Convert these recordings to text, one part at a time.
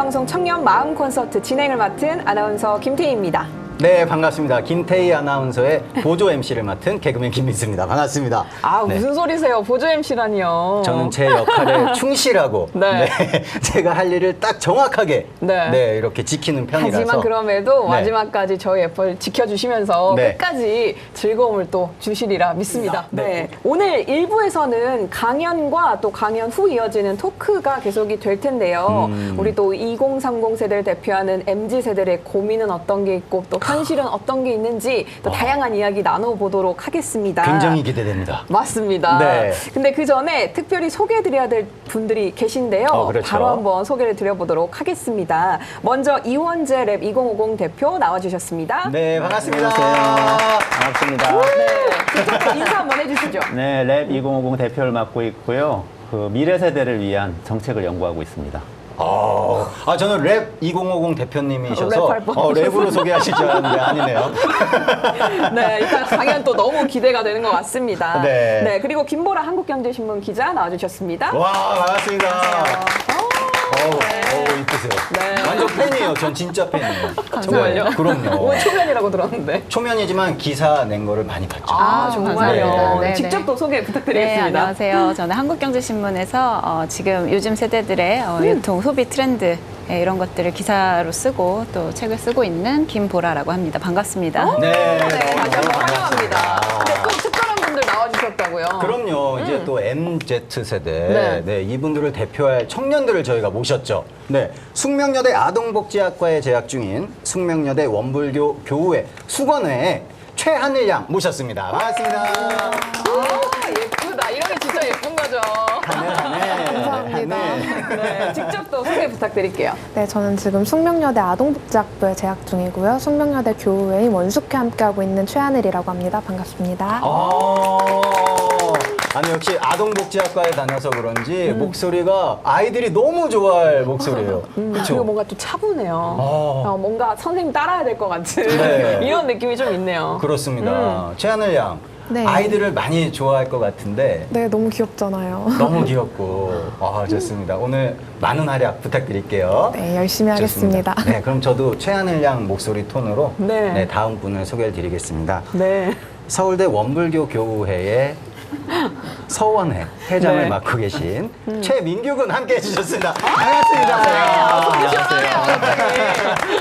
방송 청년 마음 콘서트 진행을 맡은 아나운서 김태희입니다. 네, 반갑습니다. 김태희 아나운서의 보조 MC를 맡은 개그맨 김민수입니다. 반갑습니다. 아, 네. 무슨 소리세요? 보조 MC라니요. 저는 제 역할에 충실하고 네. 제가 할 일을 딱 정확하게 네. 이렇게 지키는 편이라서. 하지만 그럼에도 네. 마지막까지 저희 애플 지켜주시면서 네. 끝까지 즐거움을 또 주시리라 믿습니다. 네. 오늘 1부에서는 강연과 또 강연 후 이어지는 토크가 계속이 될 텐데요. 우리 또 2030 세대를 대표하는 MZ세대의 고민은 어떤 게 있고 또 현실은 어떤 게 있는지 또 다양한 이야기 나눠보도록 하겠습니다. 굉장히 기대됩니다. 맞습니다. 네. 근데 그 전에 특별히 소개해드려야 될 분들이 계신데요. 그렇죠. 바로 한번 소개를 드려보도록 하겠습니다. 먼저 이원재 랩 2050 대표 나와주셨습니다. 네, 반갑습니다. 안녕하세요. 반갑습니다. 네, 직접 인사 한번 해주시죠. 네, 랩 2050 대표를 맡고 있고요. 그 미래 세대를 위한 정책을 연구하고 있습니다. 저는 랩 2050 대표님이셔서 랩할 뻔. 랩으로 소개하실 줄 알았는데 아니네요. 네, 일단 강연 또 너무 기대가 되는 것 같습니다. 네. 그리고 김보라 한국경제신문 기자 나와주셨습니다. 와, 반갑습니다. 이쁘세요. 네. 완전 팬이에요. 전 진짜 팬이에요. 정말요? 네, 그럼요. 오늘 초면이라고 들었는데. 초면이지만 기사 낸 거를 많이 봤죠. 정말요? 감사합니다. 네, 직접 네. 또 소개 네, 부탁드리겠습니다. 안녕하세요. 저는 한국경제신문에서 지금 요즘 세대들의 유통, 소비 트렌드 이런 것들을 기사로 쓰고 또 책을 쓰고 있는 김보라라고 합니다. 반갑습니다. 네, 다시 한번 환영합니다. 근데 또 특별한 분들 나와주셨다고요. 그럼요. 이제 또 MZ세대. 네. 네, 이분들을 대표할 청년들을 저희가 모셨죠. 네. 숙명여대 아동복지학과에 재학 중인 숙명여대 원불교 교우회 수건회 최하늘 양 모셨습니다. 반갑습니다. 예쁘다. 이런 게 진짜 예쁜 거죠. 감사합니다. 네, 직접 또 소개 부탁드릴게요. 네, 저는 지금 숙명여대 아동복지학부에 재학 중이고요. 숙명여대 교우회인 원숙회 함께하고 있는 최하늘이라고 합니다. 반갑습니다. 아니 역시 아동복지학과에 다녀서 그런지 목소리가 아이들이 너무 좋아할 목소리예요. 그리고 그렇죠? 뭔가 또 차분해요. 뭔가 선생님 따라야 될 것 같은 네. 이런 느낌이 좀 있네요. 그렇습니다. 최하늘 양. 네. 아이들을 많이 좋아할 것 같은데 네, 너무 귀엽잖아요. 너무 귀엽고 좋습니다. 오늘 많은 활약 부탁드릴게요. 네, 열심히 좋습니다. 하겠습니다. 네, 그럼 저도 최하늘 양 목소리 톤으로 네. 다음 분을 소개해 드리겠습니다. 네. 서울대 원불교 교우회의 서원회 회장을 네. 맡고 계신 최민규 군 함께 해주셨습니다. 반갑습니다.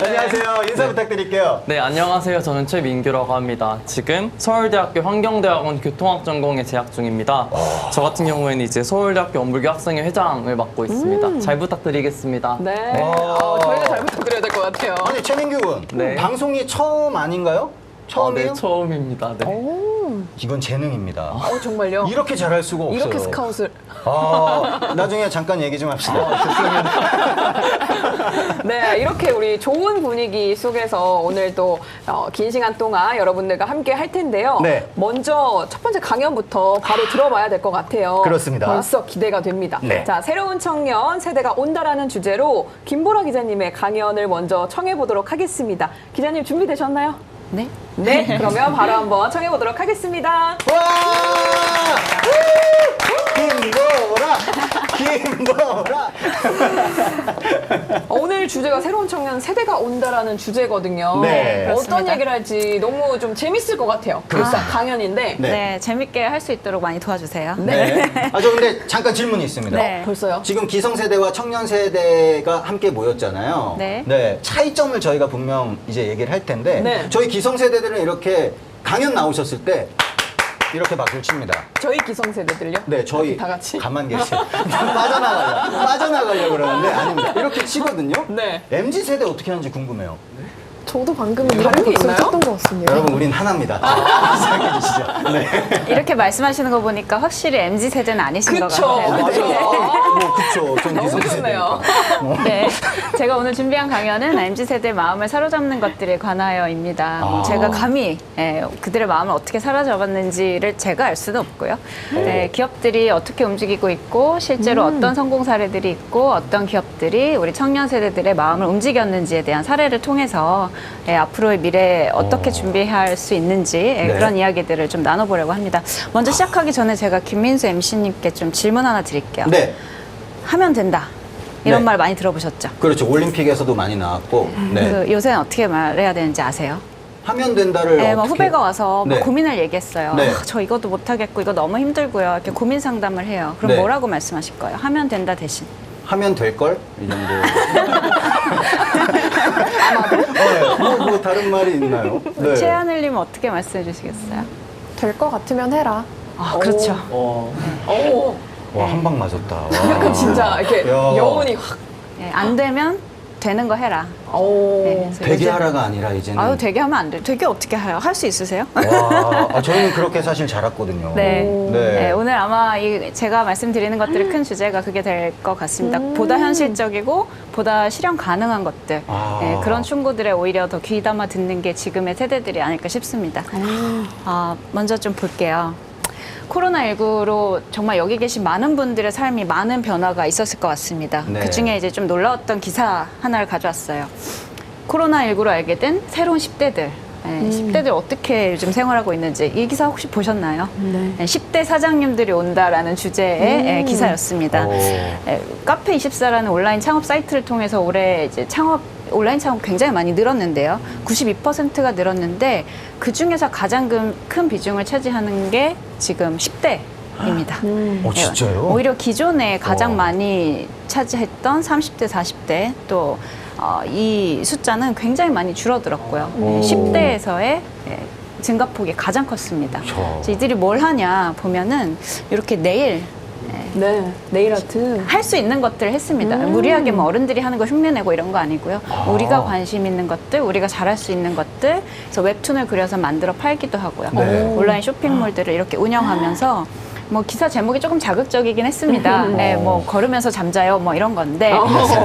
안녕하세요. 인사 부탁드릴게요. 네, 안녕하세요. 저는 최민규라고 합니다. 지금 서울대학교 환경대학원 교통학 전공에 재학 중입니다. 저같은 경우에는 이제 서울대학교 원불교 학생회 회장을 맡고 있습니다. 잘 부탁드리겠습니다. 네. 와. 저희가 잘 부탁드려야 될 것 같아요. 아니 최민규 군 네. 방송이 처음 아닌가요? 처음이에요? 네, 처음입니다. 네. 이건 재능입니다. 정말요? 이렇게 잘할 수가 없어요. 이렇게 스카웃을. 나중에 잠깐 얘기 좀 합시다. 네, 이렇게 우리 좋은 분위기 속에서 오늘 또 긴 시간 동안 여러분들과 함께 할 텐데요. 네. 먼저 첫 번째 강연부터 바로 들어봐야 될 것 같아요. 그렇습니다. 벌써 기대가 됩니다. 네. 자, 새로운 청년 세대가 온다라는 주제로 김보라 기자님의 강연을 먼저 청해 보도록 하겠습니다. 기자님 준비되셨나요? 네. 네, 그러면 바로 한번 청해 보도록 하겠습니다. 와! 김보라! 오늘 주제가 새로운 청년 세대가 온다라는 주제거든요. 네. 어떤 그렇습니다. 얘기를 할지 너무 좀 재밌을 것 같아요. 일단 강연인데. 네. 네, 재밌게 할 수 있도록 많이 도와주세요. 네. 저 근데 잠깐 질문이 있습니다. 네. 벌써요? 지금 기성세대와 청년세대가 함께 모였잖아요. 네. 차이점을 저희가 분명 이제 얘기를 할 텐데, 네. 저희 기성세대들은 이렇게 강연 나오셨을 때, 이렇게 박수를 칩니다. 저희 기성세대들요? 네, 저희 다 같이? 가만 계세요. 빠져나가려고 그러는데 아닙니다. 이렇게 치거든요. 네. MZ 세대 어떻게 하는지 궁금해요. 저도 방금 이런 다른 게 목소리 있나요? 쳤던 것 같습니다. 여러분, 우린 하나입니다. 시작해 주시죠. 네. 이렇게 말씀하시는 거 보니까 확실히 MZ세대는 아니신 것 그쵸. 같아요. 맞아. 뭐 그쵸. 전 너무 기성세대니까. 좋네요. 네, 제가 오늘 준비한 강연은 MZ세대의 마음을 사로잡는 것들에 관하여입니다. 제가 감히 그들의 마음을 어떻게 사로잡았는지를 제가 알 수는 없고요. 네, 기업들이 어떻게 움직이고 있고 실제로 어떤 성공 사례들이 있고 어떤 기업들이 우리 청년 세대들의 마음을 움직였는지에 대한 사례를 통해서 앞으로의 미래에 어떻게 준비할 수 있는지 그런 이야기들을 좀 나눠보려고 합니다. 먼저 시작하기 전에 제가 김민수 MC님께 좀 질문 하나 드릴게요. 네. 하면 된다. 이런 네. 말 많이 들어보셨죠? 그렇죠. 올림픽에서도 많이 나왔고. 네. 그 요새는 어떻게 말해야 되는지 아세요? 하면 된다를 네, 뭐 어떻게... 후배가 와서 뭐 네. 고민을 얘기했어요. 네. 아, 저 이것도 못하겠고 이거 너무 힘들고요. 이렇게 고민 상담을 해요. 그럼 네. 뭐라고 말씀하실 거예요? 하면 된다 대신. 하면 될 걸? 이 정도. 아마도? 뭐 다른 말이 있나요? 네. 최하늘님은 어떻게 말씀해 주시겠어요? 될 것 같으면 해라. 아, 그렇죠. 오, 와, 한 방 맞았다. 와. 약간 진짜 이렇게 야. 여운이 확. 네, 안 되면 되는 거 해라. 오. 네, 그래서 되게 요즘- 하라가 아니라 이제는. 아유, 되게 하면 안 돼. 되게 어떻게 해요? 할 수 있으세요? 와, 저희는 그렇게 사실 자랐거든요. 네. 네. 네, 오늘 아마 제가 말씀드리는 것들의 큰 주제가 그게 될 것 같습니다. 보다 현실적이고 보다 실현 가능한 것들. 아. 네, 그런 충고들에 오히려 더 귀담아 듣는 게 지금의 세대들이 아닐까 싶습니다. 먼저 좀 볼게요. 코로나19로 정말 여기 계신 많은 분들의 삶이 많은 변화가 있었을 것 같습니다. 네. 그중에 이제 좀 놀라웠던 기사 하나를 가져왔어요. 코로나19로 알게 된 새로운 10대들. 10대들 어떻게 요즘 생활하고 있는지 이 기사 혹시 보셨나요? 네. 10대 사장님들이 온다라는 주제의 기사였습니다. 오. 카페24라는 온라인 창업 사이트를 통해서 올해 이제 온라인 창업 굉장히 많이 늘었는데요. 92%가 늘었는데 그 중에서 가장 큰 비중을 차지하는 게 지금 10대입니다. 진짜요? 오히려 기존에 가장 와. 많이 차지했던 30대, 40대 또 이 숫자는 굉장히 많이 줄어들었고요. 10대에서의 증가폭이 가장 컸습니다. 그래서 이들이 뭘 하냐 보면은 이렇게 내일 네, 네일 아트. 할 수 있는 것들을 했습니다. 무리하게 뭐 어른들이 하는 거 흉내내고 이런 거 아니고요. 우리가 관심 있는 것들, 우리가 잘할 수 있는 것들, 그래서 웹툰을 그려서 만들어 팔기도 하고요. 네. 온라인 쇼핑몰들을 이렇게 운영하면서 뭐 기사 제목이 조금 자극적이긴 했습니다. 네, 뭐 걸으면서 잠자요, 뭐 이런 건데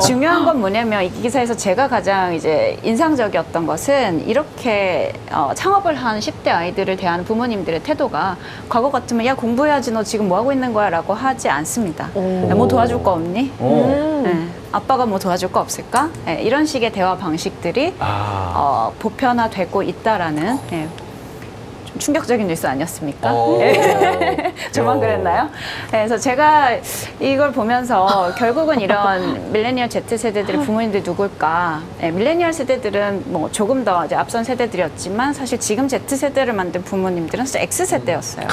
중요한 건 뭐냐면 이 기사에서 제가 가장 이제 인상적이었던 것은 이렇게 창업을 한 10대 아이들을 대하는 부모님들의 태도가 과거 같으면 야 공부해야지 너 지금 뭐 하고 있는 거야라고 하지 않습니다. 뭐 도와줄 거 없니? 네, 아빠가 뭐 도와줄 거 없을까? 네, 이런 식의 대화 방식들이 보편화되고 있다라는. 네, 좀 충격적인 뉴스 아니었습니까? 저만 그랬나요? 그래서 제가 이걸 보면서 결국은 이런 밀레니얼 Z세대들의 부모님들 누굴까? 밀레니얼 세대들은 뭐 조금 더 이제 앞선 세대들이었지만 사실 지금 Z세대를 만든 부모님들은 사실 X세대였어요.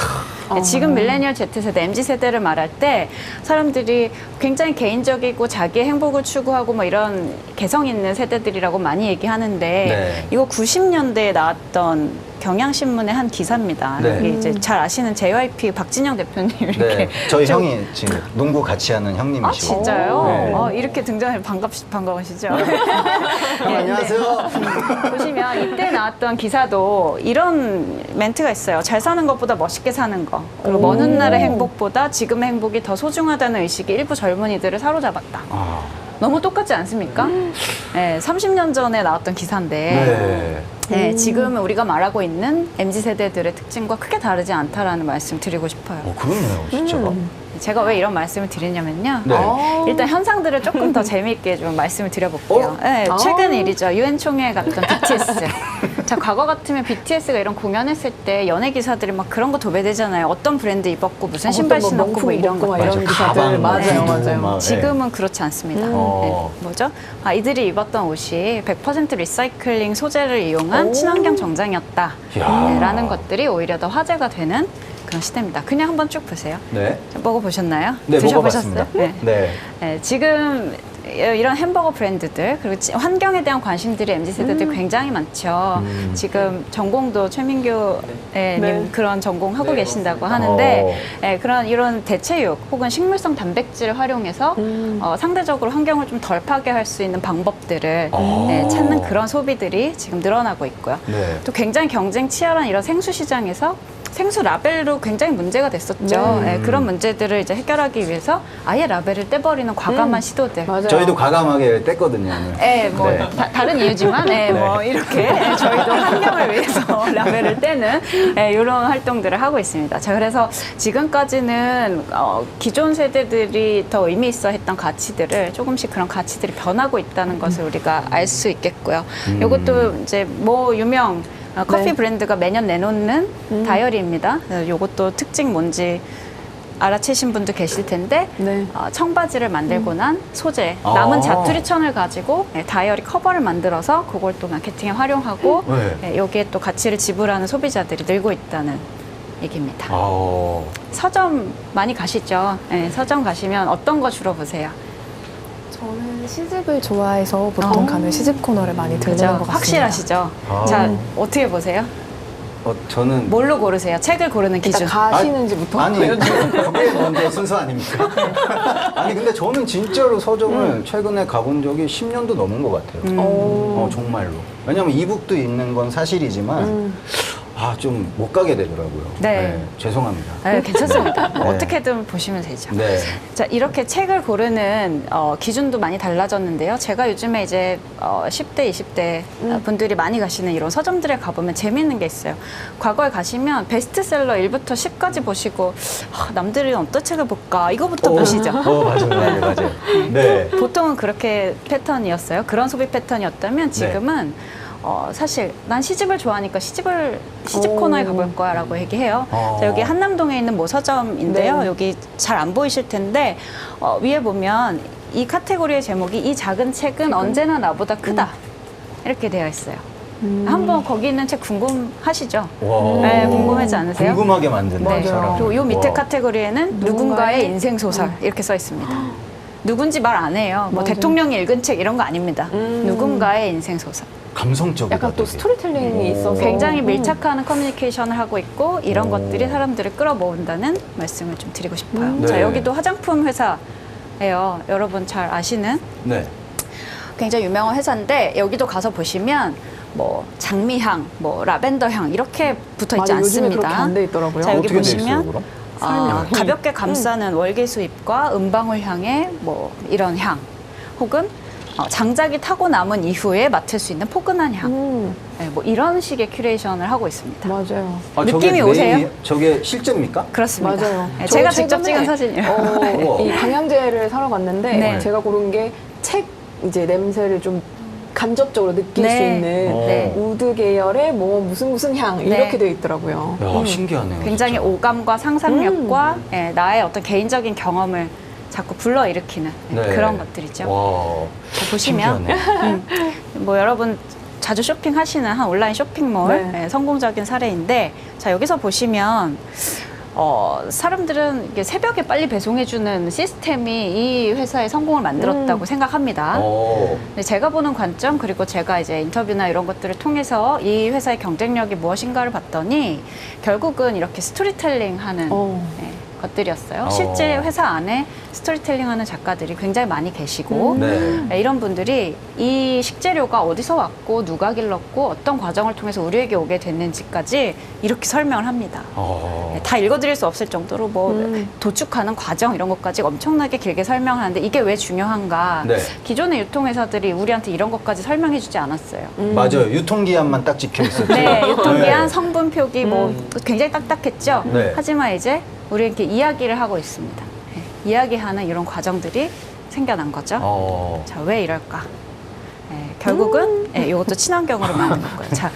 지금 밀레니얼 Z세대, MZ세대를 말할 때 사람들이 굉장히 개인적이고 자기의 행복을 추구하고 뭐 이런 개성 있는 세대들이라고 많이 얘기하는데 네. 이거 90년대에 나왔던 경향신문의 한 기사입니다. 네. 여기 이제 잘 아시는 JYP 박진영 대표님 이렇게. 네. 저희 형이 지금 농구 같이 하는 형님이시고. 아 진짜요? 네. 이렇게 등장해 반가우시죠? 안녕하세요. 보시면 이때 나왔던 기사도 이런 멘트가 있어요. 잘 사는 것보다 멋있게 사는 거. 그리고 먼 훗날의 행복보다 지금의 행복이 더 소중하다는 의식이 일부 젊은이들을 사로잡았다. 너무 똑같지 않습니까? 네, 30년 전에 나왔던 기사인데 네, 지금 우리가 말하고 있는 MZ세대들의 특징과 크게 다르지 않다라는 말씀 드리고 싶어요. 그렇네요, 진짜. 제가 왜 이런 말씀을 드리냐면요. 네. 일단 현상들을 조금 더 재미있게 좀 말씀을 드려볼게요. 네, 최근 일이죠. 유엔 총회에 갔던 BTS. 자, 과거 같으면 BTS가 이런 공연했을 때 연예 기사들이 막 그런 거 도배되잖아요. 어떤 브랜드 입었고 무슨 신발 어떤 뭐 신었고 뭐 명품 이런 입었고 거. 막 이런 기사들. 가방, 맞아요, 구두, 맞아요. 막, 지금은 그렇지 않습니다. 뭐죠? 이들이 입었던 옷이 100% 리사이클링 소재를 이용한 친환경 정장이었다. 라는 것들이 오히려 더 화제가 되는 그런 시대입니다. 그냥 한번 쭉 보세요. 네. 먹어보셨나요? 네, 드셔보셨어요? 먹어봤습니다. 네. 네. 네, 지금 이런 햄버거 브랜드들 그리고 환경에 대한 관심들이 MZ세대들 굉장히 많죠. 지금 전공도 최민규 님 그런 전공 하고 계신다고 하는데 그런 이런 대체육 혹은 식물성 단백질을 활용해서 상대적으로 환경을 좀 덜 파괴할 수 있는 방법들을 찾는 그런 소비들이 지금 늘어나고 있고요. 네. 또 굉장히 경쟁 치열한 이런 생수 시장에서 생수 라벨로 굉장히 문제가 됐었죠. 네, 그런 문제들을 이제 해결하기 위해서 아예 라벨을 떼버리는 과감한 시도들. 맞아요. 저희도 과감하게 뗐거든요. 오늘. 네, 뭐 네. 다른 이유지만, 뭐 이렇게 저희도 환경을 위해서 라벨을 떼는 이런 활동들을 하고 있습니다. 자, 그래서 지금까지는 기존 세대들이 더 의미 있어 했던 가치들을 조금씩 그런 가치들이 변하고 있다는 것을 우리가 알 수 있겠고요. 이것도 이제 뭐 유명 커피 네. 브랜드가 매년 내놓는 다이어리입니다. 이것도 특징 뭔지 알아채신 분도 계실 텐데 네. 청바지를 만들고 난 소재 아. 남은 자투리천을 가지고 다이어리 커버를 만들어서 그걸 또 마케팅에 활용하고 네. 여기에 또 가치를 지불하는 소비자들이 늘고 있다는 얘기입니다. 아. 서점 많이 가시죠? 네, 서점 가시면 어떤 거 주로 보세요? 저는 시집을 좋아해서 보통 가면 시집 코너를 많이 들리는 그죠? 것 같습니다. 확실하시죠? 아. 자, 어떻게 보세요? 저는 뭘로 고르세요? 책을 고르는 기준. 일단 가시는지부터. 아니 그게 먼저 순서 아닙니까? 아니 근데 저는 진짜로 서점을 최근에 가본 적이 10년도 넘은 것 같아요. 정말로. 왜냐면 이북도 있는 건 사실이지만 좀 못 가게 되더라고요. 네. 죄송합니다. 네, 괜찮습니다. 네. 어떻게든 보시면 되죠. 네. 자, 이렇게 책을 고르는 기준도 많이 달라졌는데요. 제가 요즘에 이제 10대, 20대 분들이 많이 가시는 이런 서점들에 가보면 재미있는 게 있어요. 과거에 가시면 베스트셀러 1부터 10까지 보시고 남들은 어떤 책을 볼까? 이거부터 보시죠. 맞아요. 네. 보통은 그렇게 패턴이었어요. 그런 소비 패턴이었다면 지금은 사실 난 시집을 좋아하니까 시집 코너에 가볼 거야 라고 얘기해요. 자, 여기 한남동에 있는 모 서점인데요. 네. 여기 잘 안 보이실 텐데 위에 보면 이 카테고리의 제목이 이 작은 책은 언제나 나보다 크다 이렇게 되어 있어요. 한번 거기 있는 책 궁금하시죠? 와. 네, 궁금하지 않으세요? 궁금하게 만드는 네. 사람. 그리고 요 밑에 와. 카테고리에는 누군가의 인생 소설 이렇게 써 있습니다. 누군지 말 안 해요. 뭐 맞아요. 대통령이 읽은 책 이런 거 아닙니다. 누군가의 인생 소설. 감성적이다. 약간 또 되게. 스토리텔링이 있어서 굉장히 밀착하는 커뮤니케이션을 하고 있고 이런 것들이 사람들을 끌어모은다는 말씀을 좀 드리고 싶어요. 네. 자, 여기도 화장품 회사예요. 여러분 잘 아시는 네. 굉장히 유명한 회사인데 여기도 가서 보시면 뭐 장미향, 뭐 라벤더 향 이렇게 붙어 있지 맞아요. 요즘에 않습니다. 그렇게 안 돼 있더라고요. 자, 여기 어떻게 돼 있어요, 보시면 그럼? 가볍게 감싸는 월계 수잎과 은방울 향의 뭐 이런 향 혹은 장작이 타고 남은 이후에 맡을 수 있는 포근한 향. 네, 뭐 이런 식의 큐레이션을 하고 있습니다. 맞아요. 느낌이 오세요? 저게 실제입니까? 그렇습니다. 맞아요. 네, 저 제가 직접 최근에, 찍은 사진이에요. 이 방향제를 사러 갔는데 네. 제가 고른 게 책 이제 냄새를 좀 간접적으로 느낄 네. 수 있는 네. 우드 계열의 뭐 무슨 향 네. 이렇게 되어 있더라고요. 야, 신기하네요. 굉장히 진짜. 오감과 상상력과 나의 어떤 개인적인 경험을 자꾸 불러일으키는 네. 그런 것들이죠. 와. 자, 보시면 신기하네. 뭐 여러분 자주 쇼핑하시는 한 온라인 쇼핑몰 네. 성공적인 사례인데 자 여기서 보시면 사람들은 이게 새벽에 빨리 배송해주는 시스템이 이 회사의 성공을 만들었다고 생각합니다. 근데 제가 보는 관점 그리고 제가 이제 인터뷰나 이런 것들을 통해서 이 회사의 경쟁력이 무엇인가를 봤더니 결국은 이렇게 스토리텔링하는 것들이었어요. 실제 회사 안에 스토리텔링하는 작가들이 굉장히 많이 계시고 네. 이런 분들이 이 식재료가 어디서 왔고 누가 길렀고 어떤 과정을 통해서 우리에게 오게 됐는지까지 이렇게 설명을 합니다. 다 읽어드릴 수 없을 정도로 뭐 도축하는 과정 이런 것까지 엄청나게 길게 설명하는데 이게 왜 중요한가? 네. 기존의 유통회사들이 우리한테 이런 것까지 설명해주지 않았어요. 맞아요. 유통기한만 딱 찍혀 있었죠. 네, 유통기한, 네. 성분 표기 뭐 굉장히 딱딱했죠. 네. 하지만 이제 우리 이렇게 이야기를 하고 있습니다. 네, 이야기하는 이런 과정들이 생겨난 거죠. 자, 왜 이럴까? 결국은 이것도 친환경으로 만든 거예요. 자,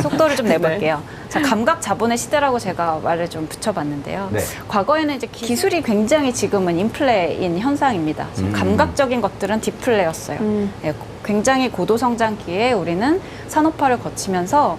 속도를 좀 내볼게요. 자, 감각 자본의 시대라고 제가 말을 좀 붙여봤는데요. 네. 과거에는 이제 기술이 굉장히 지금은 인플레인 현상입니다. 감각적인 것들은 디플레였어요. 굉장히 고도 성장기에 우리는 산업화를 거치면서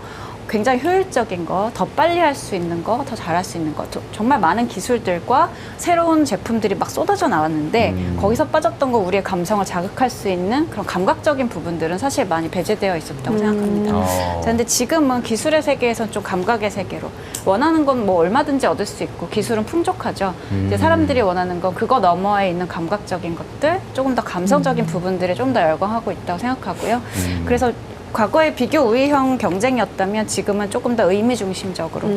굉장히 효율적인 거, 더 빨리 할 수 있는 거, 더 잘할 수 있는 거, 정말 많은 기술들과 새로운 제품들이 막 쏟아져 나왔는데 거기서 빠졌던 거 우리의 감성을 자극할 수 있는 그런 감각적인 부분들은 사실 많이 배제되어 있었다고 생각합니다. 자, 근데 지금은 기술의 세계에선 좀 감각의 세계로 원하는 건 뭐 얼마든지 얻을 수 있고 기술은 풍족하죠. 이제 사람들이 원하는 건 그거 너머에 있는 감각적인 것들, 조금 더 감성적인 부분들에 좀 더 열광하고 있다고 생각하고요. 그래서 과거의 비교 우위형 경쟁이었다면 지금은 조금 더 의미 중심적으로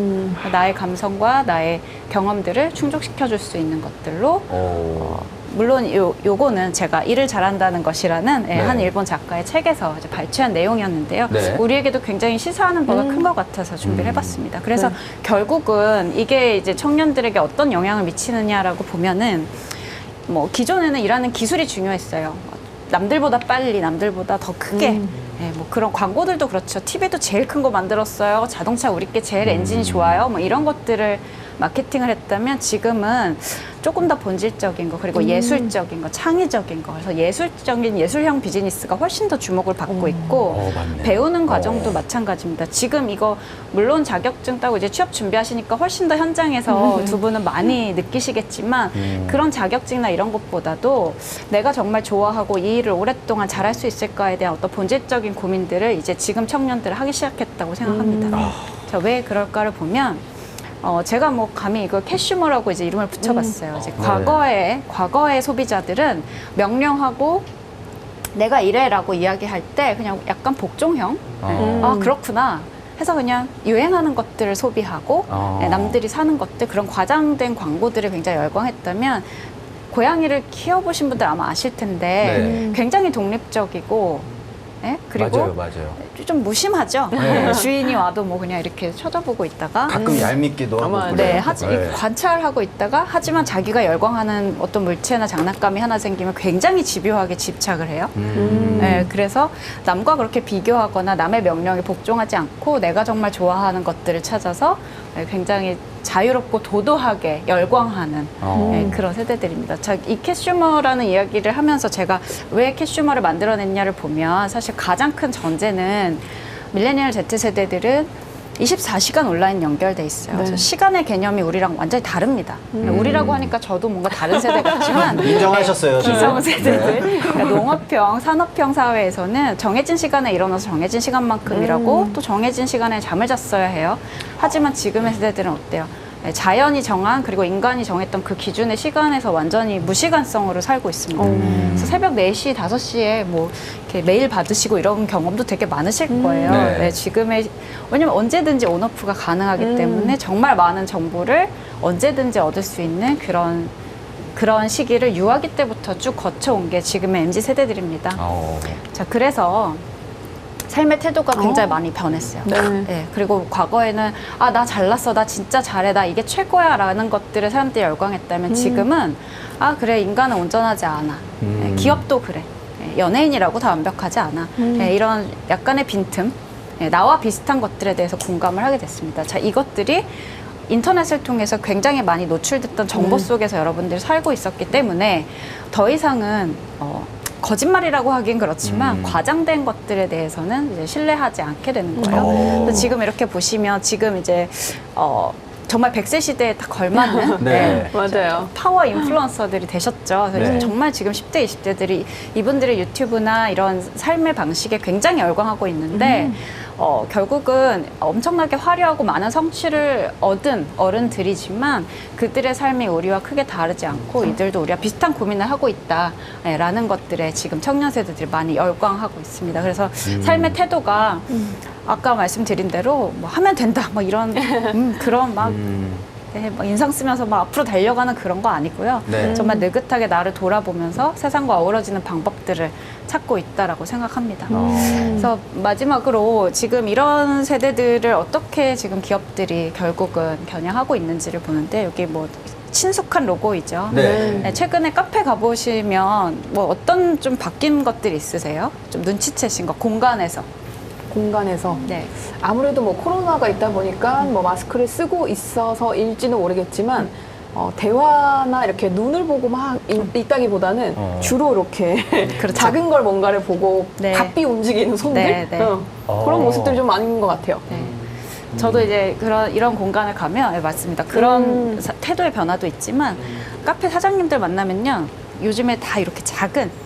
나의 감성과 나의 경험들을 충족시켜줄 수 있는 것들로 물론 요거는 제가 일을 잘한다는 것이라는 네. 한 일본 작가의 책에서 이제 발췌한 내용이었는데요. 네. 우리에게도 굉장히 시사하는 바가 큰 것 같아서 준비를 해봤습니다. 그래서 결국은 이게 이제 청년들에게 어떤 영향을 미치느냐라고 보면은 뭐 기존에는 일하는 기술이 중요했어요. 남들보다 빨리, 남들보다 더 크게. 네, 뭐 그런 광고들도 그렇죠. TV도 제일 큰 거 만들었어요. 자동차 우리 게 제일 엔진이 좋아요. 뭐 이런 것들을 마케팅을 했다면 지금은 조금 더 본질적인 거 그리고 예술적인 거, 창의적인 거 그래서 예술적인 예술형 비즈니스가 훨씬 더 주목을 받고 있고 맞네. 배우는 과정도 마찬가지입니다. 지금 이거 물론 자격증 따고 이제 취업 준비하시니까 훨씬 더 현장에서 두 분은 많이 느끼시겠지만 그런 자격증이나 이런 것보다도 내가 정말 좋아하고 이 일을 오랫동안 잘할 수 있을까에 대한 어떤 본질적인 고민들을 이제 지금 청년들은 하기 시작했다고 생각합니다. 자, 왜 그럴까를 보면 제가 뭐 감히 이걸 캐슈머라고 이제 이름을 붙여봤어요. 이제 과거의 소비자들은 명령하고 내가 이래라고 이야기할 때 그냥 약간 복종형. 아 그렇구나. 해서 그냥 유행하는 것들을 소비하고 남들이 사는 것들 그런 과장된 광고들을 굉장히 열광했다면 고양이를 키워보신 분들 아마 아실 텐데 굉장히 독립적이고 그리고 맞아요. 좀 무심하죠. 네. 주인이 와도 뭐 그냥 이렇게 쳐다보고 있다가 가끔 얄밉기도 하고. 네, 그래요. 관찰하고 있다가 하지만 자기가 열광하는 어떤 물체나 장난감이 하나 생기면 굉장히 집요하게 집착을 해요. 네, 그래서 남과 그렇게 비교하거나 남의 명령에 복종하지 않고 내가 정말 좋아하는 것들을 찾아서 굉장히 자유롭고 도도하게 열광하는 그런 세대들입니다. 자, 이 캐슈머라는 이야기를 하면서 제가 왜 캐슈머를 만들어냈냐를 보면 사실 가장 큰 전제는 밀레니얼 Z세대들은 24시간 온라인 연결돼 있어요. 그래서 시간의 개념이 우리랑 완전히 다릅니다. 우리라고 하니까 저도 뭔가 다른 세대 같지만 인정하셨어요. 지금. 기성세대들 그러니까 농업형, 산업형 사회에서는 정해진 시간에 일어나서 정해진 시간만큼 일하고 또 정해진 시간에 잠을 잤어야 해요. 하지만 지금의 세대들은 어때요? 자연이 정한 그리고 인간이 정했던 그 기준의 시간에서 완전히 무시간성으로 살고 있습니다. 그래서 새벽 4시, 5시에 뭐 이렇게 메일 받으시고 이런 경험도 되게 많으실 거예요. 네. 네, 왜냐면 언제든지 온오프가 가능하기 때문에 정말 많은 정보를 언제든지 얻을 수 있는 그런 시기를 유아기 때부터 쭉 거쳐온 게 지금의 MZ 세대들입니다. 자, 그래서 삶의 태도가 굉장히 많이 변했어요. 네, 그리고 과거에는 나 잘났어, 나 진짜 잘해, 나 이게 최고야 라는 것들을 사람들이 열광했다면 지금은 그래, 인간은 온전하지 않아. 네, 기업도 그래. 네, 연예인이라고 다 완벽하지 않아. 네, 이런 약간의 빈틈, 나와 비슷한 것들에 대해서 공감을 하게 됐습니다. 자, 이것들이 인터넷을 통해서 굉장히 많이 노출됐던 정보 속에서 여러분들이 살고 있었기 때문에 더 이상은 거짓말이라고 하긴 그렇지만 과장된 것들에 대해서는 이제 신뢰하지 않게 되는 거예요. 그래서 지금 이렇게 보시면 지금 이제 정말 100세 시대에 다 걸맞는 네. 맞아요. 파워 인플루언서들이 되셨죠. 그래서 네. 정말 지금 10대, 20대들이 이분들의 유튜브나 이런 삶의 방식에 굉장히 열광하고 있는데 결국은 엄청나게 화려하고 많은 성취를 얻은 어른들이지만 그들의 삶이 우리와 크게 다르지 않고 이들도 우리와 비슷한 고민을 하고 있다라는 것들에 지금 청년 세대들이 많이 열광하고 있습니다. 그래서 삶의 태도가 아까 말씀드린 대로 뭐 하면 된다 뭐 이런 그런 막 막 인상 쓰면서 막 앞으로 달려가는 그런 거 아니고요. 네. 정말 느긋하게 나를 돌아보면서 세상과 어우러지는 방법들을 찾고 있다라고 생각합니다. 그래서 마지막으로 지금 이런 세대들을 어떻게 지금 기업들이 결국은 겨냥하고 있는지를 보는데 여기 뭐 친숙한 로고이죠. 네. 최근에 카페 가보시면 뭐 어떤 좀 바뀐 것들이 있으세요? 좀 눈치채신 거 공간에서. 네. 아무래도 뭐 코로나가 있다 보니까 뭐 마스크를 쓰고 있어서일지는 모르겠지만 대화나 이렇게 눈을 보고 막 있다기보다는 주로 이렇게 그렇죠. 작은 걸 뭔가를 보고 네. 바삐 움직이는 손들 네, 네. 그런 모습들이 좀 많은 것 같아요. 네. 저도 이제 이런 공간을 가면 맞습니다. 그런 태도의 변화도 있지만 카페 사장님들 만나면요. 요즘에 다 이렇게 작은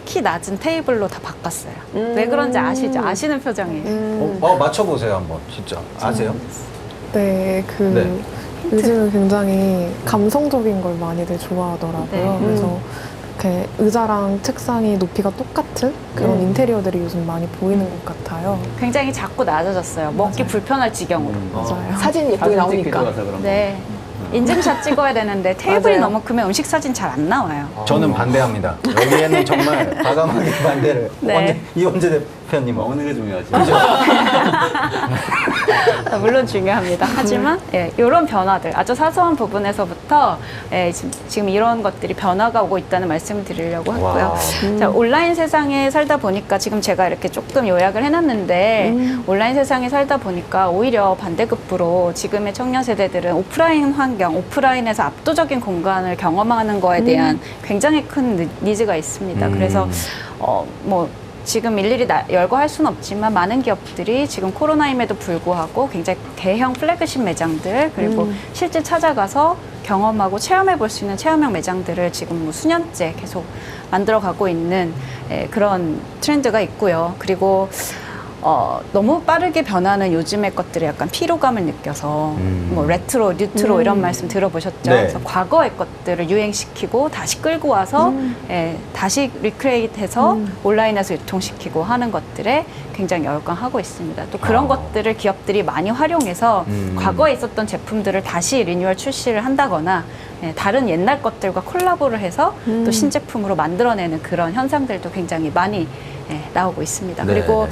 키 낮은 테이블로 다 바꿨어요. 왜 그런지 아시죠? 아시는 표정이에요. 맞춰보세요, 한번. 진짜. 아세요? 네, 요즘은 굉장히 감성적인 걸 많이들 좋아하더라고요. 네. 그래서 이렇게 의자랑 책상이 높이가 똑같은 그런 인테리어들이 요즘 많이 보이는 것 같아요. 굉장히 작고 낮아졌어요. 먹기 불편할 지경으로. 맞아요. 사진 예쁘게 나오니까. 네. 인증샷 찍어야 되는데 테이블이 맞아요. 너무 크면 음식 사진 잘 안 나와요. 저는 반대합니다. 여기에는 정말 과감하게 반대를. 네. 이원재 대표님은 어느 게 중요하지? 물론 중요합니다. 하지만 이런 변화들 아주 사소한 부분에서부터 지금 이런 것들이 변화가 오고 있다는 말씀을 드리려고 했고요. 자, 온라인 세상에 살다 보니까 지금 제가 이렇게 조금 요약을 해놨는데 온라인 세상에 살다 보니까 오히려 반대급부로 지금의 청년 세대들은 오프라인 환경, 오프라인에서 압도적인 공간을 경험하는 거에 대한 굉장히 큰 니즈가 있습니다. 그래서 뭐 지금 일일이 열거할 수는 없지만 많은 기업들이 지금 코로나임에도 불구하고 굉장히 대형 플래그십 매장들 그리고 실제 찾아가서 경험하고 체험해 볼 수 있는 체험형 매장들을 지금 뭐 수년째 계속 만들어가고 있는 그런 트렌드가 있고요. 그리고 너무 빠르게 변하는 요즘의 것들에 약간 피로감을 느껴서 뭐 레트로, 뉴트로 이런 말씀 들어보셨죠? 네. 그래서 과거의 것들을 유행시키고 다시 끌고 와서 다시 리크레이트해서 온라인에서 유통시키고 하는 것들에 굉장히 열광하고 있습니다. 또 그런 것들을 기업들이 많이 활용해서 과거에 있었던 제품들을 다시 리뉴얼 출시를 한다거나 다른 옛날 것들과 콜라보를 해서 또 신제품으로 만들어내는 그런 현상들도 굉장히 많이 나오고 있습니다. 네. 그리고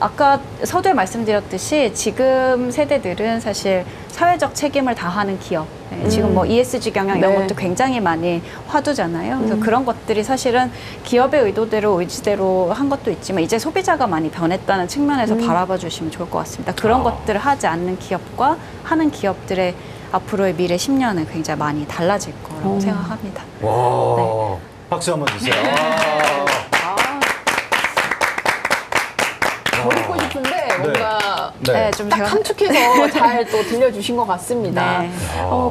아까 서두에 말씀드렸듯이 지금 세대들은 사실 사회적 책임을 다하는 기업, 지금 뭐 ESG 경영 이런 네. 것도 굉장히 많이 화두잖아요. 그래서 그런 것들이 사실은 기업의 의도대로 의지대로 한 것도 있지만 이제 소비자가 많이 변했다는 측면에서 바라봐 주시면 좋을 것 같습니다. 그런 것들을 하지 않는 기업과 하는 기업들의 앞으로의 미래 10년은 굉장히 많이 달라질 거라고 생각합니다. 와, 박수 한번 주세요. 더 듣고 싶은데 뭔가 네. 좀 딱 제가 함축해서 잘 또 들려주신 것 같습니다. 네.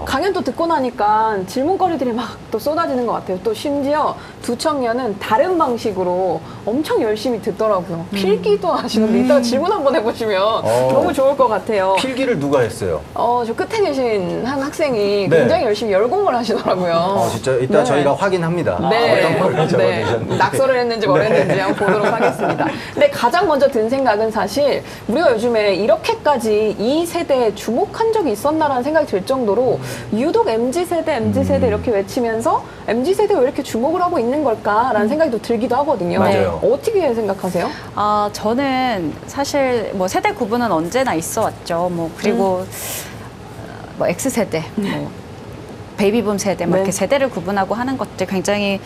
강연 또 듣고 나니까 질문거리들이 막 또 쏟아지는 것 같아요. 또 심지어 두 청년은 다른 방식으로 엄청 열심히 듣더라고요. 필기도 하시는데 이따가 질문 한번 해보시면 너무 좋을 것 같아요. 필기를 누가 했어요? 저 끝에 계신 한 학생이 네. 굉장히 열심히 열공을 하시더라고요. 진짜 이따 네. 저희가 확인합니다. 네. 어떤 걸 적어주셨는지. 낙서를 했는지 뭘 했는지 한번 보도록 하겠습니다. 근데 가장 먼저 든 생각은 사실 우리가 요즘에 이렇게까지 이 세대에 주목한 적이 있었나라는 생각이 들 정도로 유독 MZ세대 이렇게 외치면서 MZ세대 왜 이렇게 주목을 하고 있는 걸까라는 생각이 또 들기도 하거든요. 맞아요. 어떻게 생각하세요? 저는 사실 뭐 세대 구분은 언제나 있어 왔죠. 뭐 그리고 뭐 X세대, 뭐 베이비붐 세대, 막 네. 이렇게 세대를 구분하고 하는 것들 굉장히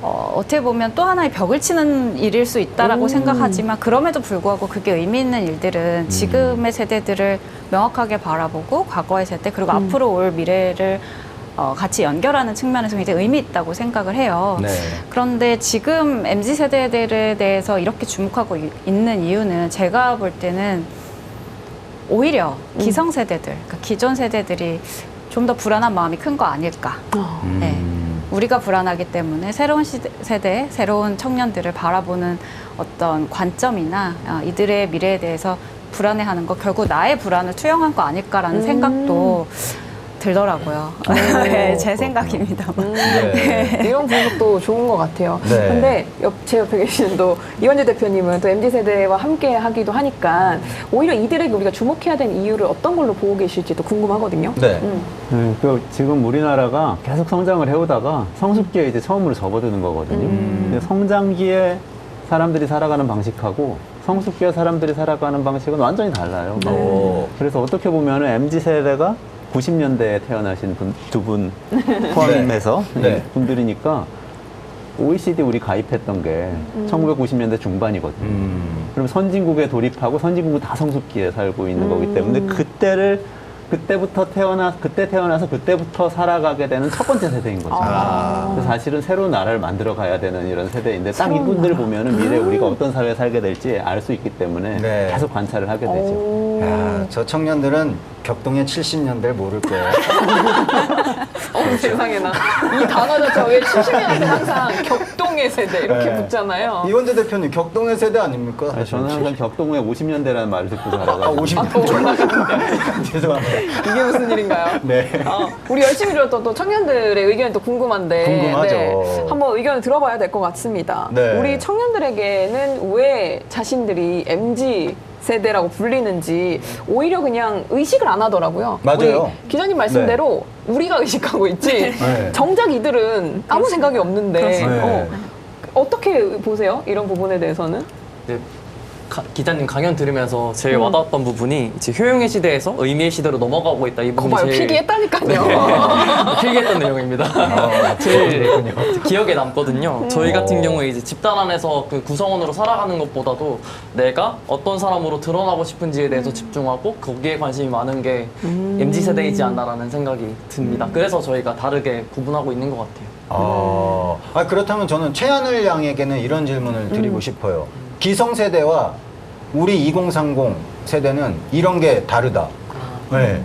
어떻게 보면 또 하나의 벽을 치는 일일 수 있다라고 생각하지만 그럼에도 불구하고 그게 의미 있는 일들은 지금의 세대들을 명확하게 바라보고 과거의 세대 그리고 앞으로 올 미래를 같이 연결하는 측면에서 굉장히 의미 있다고 생각을 해요. 네. 그런데 지금 MZ세대들에 대해서 이렇게 주목하고 있는 이유는 제가 볼 때는 오히려 기성세대들, 그러니까 기존 세대들이 좀 더 불안한 마음이 큰 거 아닐까. 네. 우리가 불안하기 때문에 새로운 세대, 새로운 청년들을 바라보는 어떤 관점이나 이들의 미래에 대해서 불안해하는 거 결국 나의 불안을 투영한 거 아닐까라는 생각도 들더라고요. 네, 제 생각입니다만. 네. 이런 분석도 좋은 것 같아요. 네. 근데 제 옆에 계시는 또 이원재 대표님은 또 MZ세대와 함께 하기도 하니까 오히려 이들에게 우리가 주목해야 되는 이유를 어떤 걸로 보고 계실지도 궁금하거든요. 네. 지금 우리나라가 계속 성장을 해오다가 성숙기에 이제 처음으로 접어드는 거거든요. 근데 성장기에 사람들이 살아가는 방식하고 성숙기에 사람들이 살아가는 방식은 완전히 달라요. 그래서 어떻게 보면은 MZ세대가 90년대에 태어나신 두 분 포함해서 네. 분들이니까 OECD 우리 가입했던 게 1990년대 중반이거든요. 그럼 선진국에 돌입하고 선진국은 다 성숙기에 살고 있는 거기 때문에 그때부터 태어나서 그때부터 살아가게 되는 첫 번째 세대인 거죠. 그래서 사실은 새로운 나라를 만들어 가야 되는 이런 세대인데 딱 이분들 보면은 미래에 우리가 어떤 사회에 살게 될지 알 수 있기 때문에 네. 계속 관찰을 하게 되죠. 야, 저 청년들은 격동의 70년대를 모를 거예요. 세상에나. 이 단어 자체가 왜 70년대 항상 격동의 세대 이렇게 네. 붙잖아요. 이원재 대표님 격동의 세대 아닙니까? 저는 항상 격동의 50년대라는 말을 듣고 자라가지고 50년. 죄송합니다. 이게 무슨 일인가요? 네. 우리 열심히 들었던 또 청년들의 의견이 또 궁금한데 궁금하죠. 한번 의견을 들어봐야 될 것 같습니다. 네. 우리 청년들에게는 왜 자신들이 MZ 세대라고 불리는지 오히려 그냥 의식을 안 하더라고요. 맞아요. 우리 기자님 말씀대로 우리가 의식하고 있지 네. 정작 이들은 아무 생각이 없는데 그렇습니다. 어떻게 보세요? 이런 부분에 대해서는? 네, 기자님 강연 들으면서 제일 와닿았던 부분이 이제 효용의 시대에서 의미의 시대로 넘어가고 있다. 이 부분이 봐요, 제일 필기했다니까요. 필기했던 내용입니다. 제일 기억에 남거든요. 저희 같은 경우에 이제 집단 안에서 그 구성원으로 살아가는 것보다도 내가 어떤 사람으로 드러나고 싶은지에 대해서 집중하고 거기에 관심이 많은 게 MZ 세대이지 않나라는 생각이 듭니다. 그래서 저희가 다르게 구분하고 있는 것 같아요. 그렇다면 저는 최하늘 양에게는 이런 질문을 드리고 싶어요. 기성세대와 우리 2030 세대는 이런 게 다르다. 네.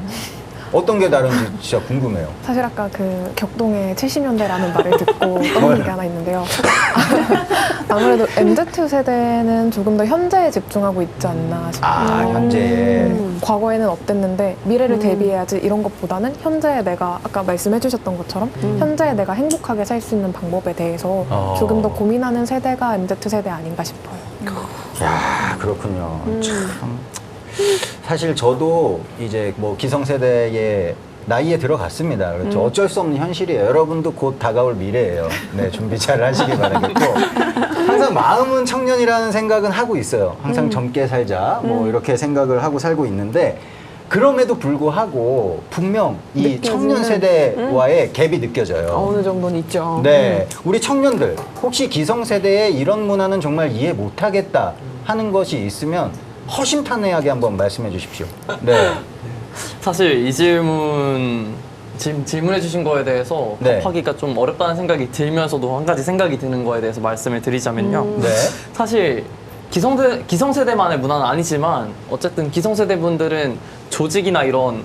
어떤 게 다른지 진짜 궁금해요. 사실 아까 그 격동의 70년대라는 말을 듣고 떠오른 게 하나 있는데요. 아무래도 MZ 세대는 조금 더 현재에 집중하고 있지 않나 싶어요. 현재. 과거에는 어땠는데 미래를 대비해야지 이런 것보다는 현재에 내가 아까 말씀해 주셨던 것처럼 현재에 내가 행복하게 살 수 있는 방법에 대해서 조금 더 고민하는 세대가 MZ 세대 아닌가 싶어요. 야, 그렇군요. 참. 사실 저도 이제 뭐 기성세대의 나이에 들어갔습니다. 그렇죠. 어쩔 수 없는 현실이에요. 여러분도 곧 다가올 미래예요. 네, 준비 잘 하시기 바라겠고. 항상 마음은 청년이라는 생각은 하고 있어요. 항상 젊게 살자. 뭐 이렇게 생각을 하고 살고 있는데 그럼에도 불구하고 분명 이 청년 세대와의 갭이 느껴져요. 어느 정도는 있죠. 네. 우리 청년들 혹시 기성세대의 이런 문화는 정말 이해 못하겠다 하는 것이 있으면 허심탄회하게 한번 말씀해 주십시오. 네. 사실 이 질문해 주신 거에 대해서 네. 답하기가 좀 어렵다는 생각이 들면서도 한 가지 생각이 드는 거에 대해서 말씀을 드리자면요. 네. 사실 기성세대만의 문화는 아니지만 어쨌든 기성세대 분들은 조직이나 이런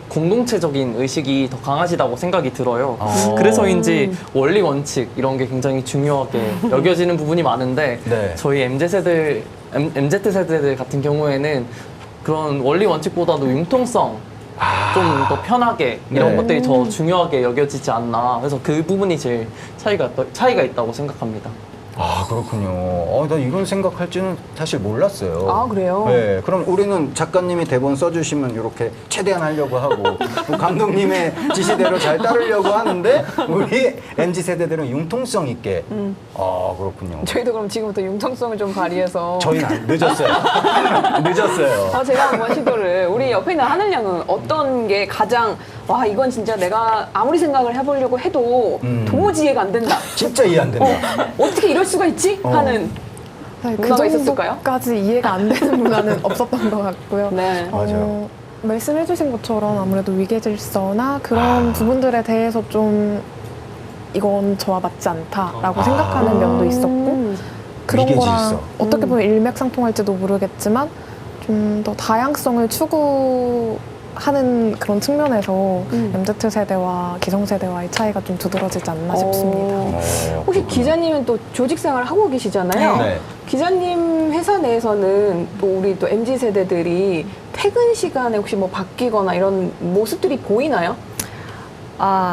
공동체적인 의식이 더 강하시다고 생각이 들어요. 그래서인지 원리 원칙 이런 게 굉장히 중요하게 여겨지는 부분이 많은데 네. 저희 MZ세대들 같은 경우에는 그런 원리 원칙보다도 융통성 좀 더 편하게 이런 네. 것들이 더 중요하게 여겨지지 않나. 그래서 그 부분이 제일 차이가 있다고 생각합니다. 아, 그렇군요. 나 이런 생각할 줄은 사실 몰랐어요. 아, 그래요? 네. 그럼 우리는 작가님이 대본 써주시면 이렇게 최대한 하려고 하고, 또 감독님의 지시대로 잘 따르려고 하는데, 우리 MZ세대들은 융통성 있게. 아, 그렇군요. 저희도 그럼 지금부터 융통성을 좀 발휘해서. 저희는 늦었어요. 늦었어요. 제가 한번 시도를. 우리 옆에 있는 하늘 양은 어떤 게 가장, 와, 이건 진짜 내가 아무리 생각을 해보려고 해도 도무지 이해가 안 된다. 진짜 이해 안 된다. 어떻게 이럴 수가 있지? 하는. 네, 그 문화가 있었을까요? 정도까지 이해가 안 되는 문화는 없었던 것 같고요. 네. 맞아요. 말씀해주신 것처럼 아무래도 위계질서나 그런 부분들에 대해서 좀 이건 저와 맞지 않다라고 생각하는 면도 있었고 그런 위계질서. 거랑 어떻게 보면 일맥상통할지도 모르겠지만 좀 더 다양성을 추구하는 그런 측면에서 MZ세대와 기성세대와의 차이가 좀 두드러지지 않나 싶습니다. 혹시 기자님은 또 조직 생활을 하고 계시잖아요. 네. 기자님 회사 내에서는 또 우리 또 MZ 세대들이 퇴근 시간에 혹시 뭐 바뀌거나 이런 모습들이 보이나요?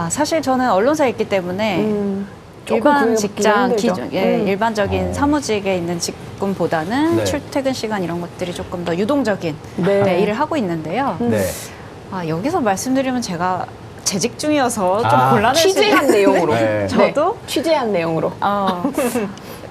사실 저는 언론사에 있기 때문에 조금 일반 구분하기가 직장 힘들죠. 기준, 일반적인 사무직에 있는 직군보다는 네. 출퇴근 시간 이런 것들이 조금 더 유동적인 네. 일을 하고 있는데요. 네. 여기서 말씀드리면 제가 재직 중이어서 좀 아, 곤란할 수 취재한 내용으로. 네. 저도 취재한 내용으로.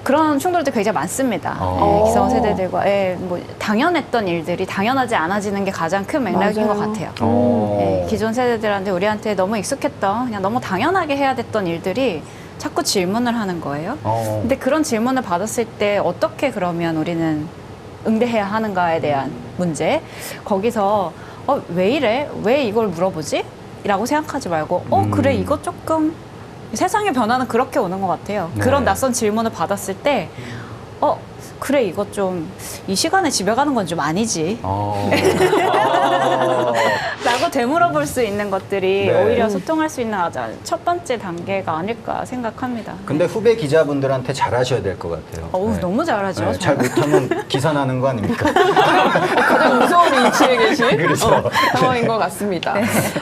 그런 충돌도 굉장히 많습니다. 기성세대들과 뭐 당연했던 일들이 당연하지 않아지는 게 가장 큰 맥락인 맞아요. 것 같아요. 어. 기존 세대들한테 우리한테 너무 익숙했던 그냥 너무 당연하게 해야 됐던 일들이 자꾸 질문을 하는 거예요. 근데 그런 질문을 받았을 때 어떻게 그러면 우리는 응대해야 하는가에 대한 문제. 거기서 왜 이래? 왜 이걸 물어보지? 라고 생각하지 말고 그래 이거 조금 세상의 변화는 그렇게 오는 것 같아요. 네. 그런 낯선 질문을 받았을 때 그래 이거 좀 이 시간에 집에 가는 건 좀 아니지 라고 되물어볼 수 있는 것들이 네. 오히려 소통할 수 있는 가장 첫 번째 단계가 아닐까 생각합니다. 근데 후배 기자분들한테 잘하셔야 될 것 같아요. 어우, 네. 너무 잘하죠. 네, 잘 못하면 기사 나는 거 아닙니까? 가장 무서운 위치에 계신 그렇죠. 상황인 것 같습니다.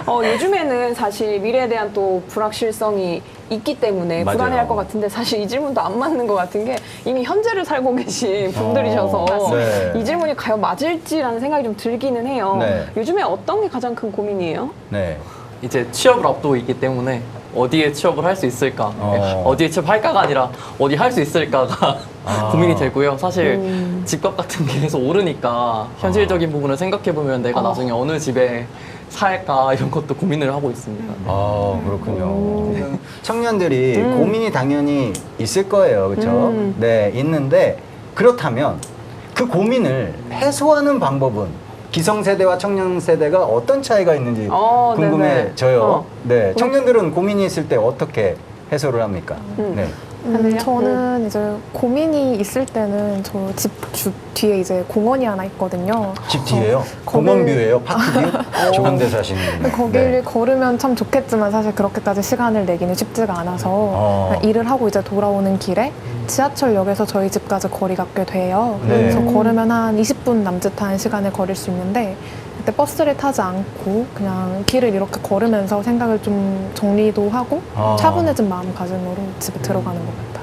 요즘에는 사실 미래에 대한 또 불확실성이 있기 때문에 맞아요. 불안해할 것 같은데 사실 이 질문도 안 맞는 것 같은 게 이미 현재를 살고 계신 분들이셔서 네. 이 질문이 과연 맞을지라는 생각이 좀 들기는 해요. 네. 요즘에 어떤 게 가장 큰 고민이에요? 네. 이제 취업을 앞두고 있기 때문에 어디에 취업을 할 수 있을까? 어디에 취업할까가 아니라 어디 할 수 있을까가 고민이 되고요. 사실 집값 같은 게 계속 오르니까 현실적인 부분을 생각해 보면 내가 나중에 어느 집에 살까 이런 것도 고민을 하고 있습니다. 아, 그렇군요. 청년들이 고민이 당연히 있을 거예요. 그렇죠? 네, 있는데 그렇다면 그 고민을 해소하는 방법은 기성세대와 청년세대가 어떤 차이가 있는지 네네. 궁금해져요. 네, 청년들은 고민이 있을 때 어떻게 해소를 합니까? 네. 저는 이제 고민이 있을 때는 저 집 뒤에 이제 공원이 하나 있거든요. 집 뒤에요? 거길- 공원뷰예요? 파크뷰? 좋은 데 사시는 거기를 걸으면 참 좋겠지만 사실 그렇게까지 시간을 내기는 쉽지가 않아서 일을 하고 이제 돌아오는 길에 지하철역에서 저희 집까지 거리가 꽤 돼요. 네. 그래서 걸으면 한 20분 남짓한 시간을 걸을 수 있는데 그때 버스를 타지 않고 그냥 길을 이렇게 걸으면서 생각을 좀 정리도 하고 차분해진 마음가짐으로 집에 들어가는 것 같아요.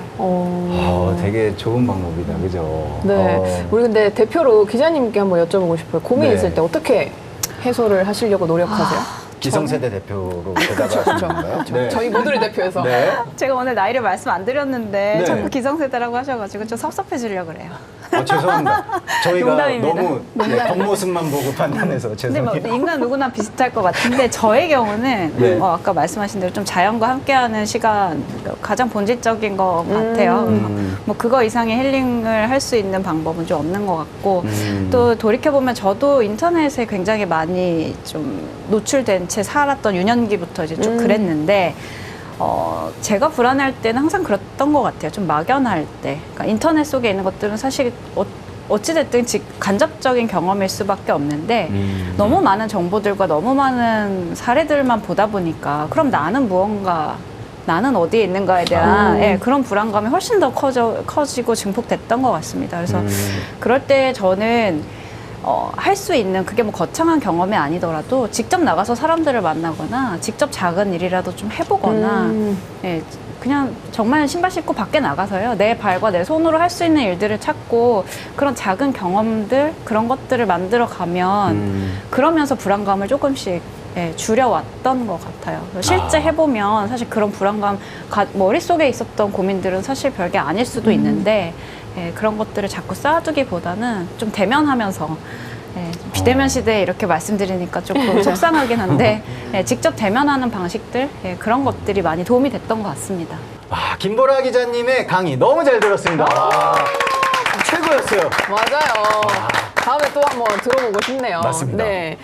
되게 좋은 방법이다. 그죠? 네. 우리 근데 대표로 기자님께 한번 여쭤보고 싶어요. 고민 네. 있을 때 어떻게 해소를 하시려고 노력하세요? 기성세대 대표로 대답을 하시는 건가요? 네. 저희 모두를 대표해서. 네. 제가 오늘 나이를 말씀 안 드렸는데 네. 자꾸 기성세대라고 하셔가지고 좀 섭섭해지려고 그래요. 죄송합니다. 저희가 농담입니다. 너무 겉모습만 보고 판단해서 근데 뭐 죄송해요. 인간 누구나 비슷할 것 같은데 저의 경우는 네. 아까 말씀하신 대로 좀 자연과 함께하는 시간 가장 본질적인 것 같아요. 뭐 그거 이상의 힐링을 할 수 있는 방법은 좀 없는 것 같고 또 돌이켜 보면 저도 인터넷에 굉장히 많이 좀 노출된 채 살았던 유년기부터 이제 쭉 그랬는데. 제가 불안할 때는 항상 그랬던 것 같아요. 좀 막연할 때. 그러니까 인터넷 속에 있는 것들은 사실 어찌됐든 간접적인 경험일 수밖에 없는데 너무 많은 정보들과 너무 많은 사례들만 보다 보니까 그럼 나는 어디에 있는가에 대한 그런 불안감이 훨씬 더 커지고 증폭됐던 것 같습니다. 그래서 그럴 때 저는 할 수 있는 그게 뭐 거창한 경험이 아니더라도 직접 나가서 사람들을 만나거나 직접 작은 일이라도 좀 해보거나 그냥 정말 신발 신고 밖에 나가서요 내 발과 내 손으로 할 수 있는 일들을 찾고 그런 작은 경험들 그런 것들을 만들어 가면 그러면서 불안감을 조금씩 줄여왔던 것 같아요. 실제 해보면 사실 그런 불안감 머릿속에 있었던 고민들은 사실 별게 아닐 수도 있는데 그런 것들을 자꾸 쌓아두기보다는 좀 대면하면서 비대면 시대에 이렇게 말씀드리니까 조금 속상하긴 한데 직접 대면하는 방식들 그런 것들이 많이 도움이 됐던 것 같습니다. 김보라 기자님의 강의 너무 잘 들었습니다. 최고였어요. 맞아요. 다음에 또 한번 들어보고 싶네요. 맞습니다. 네.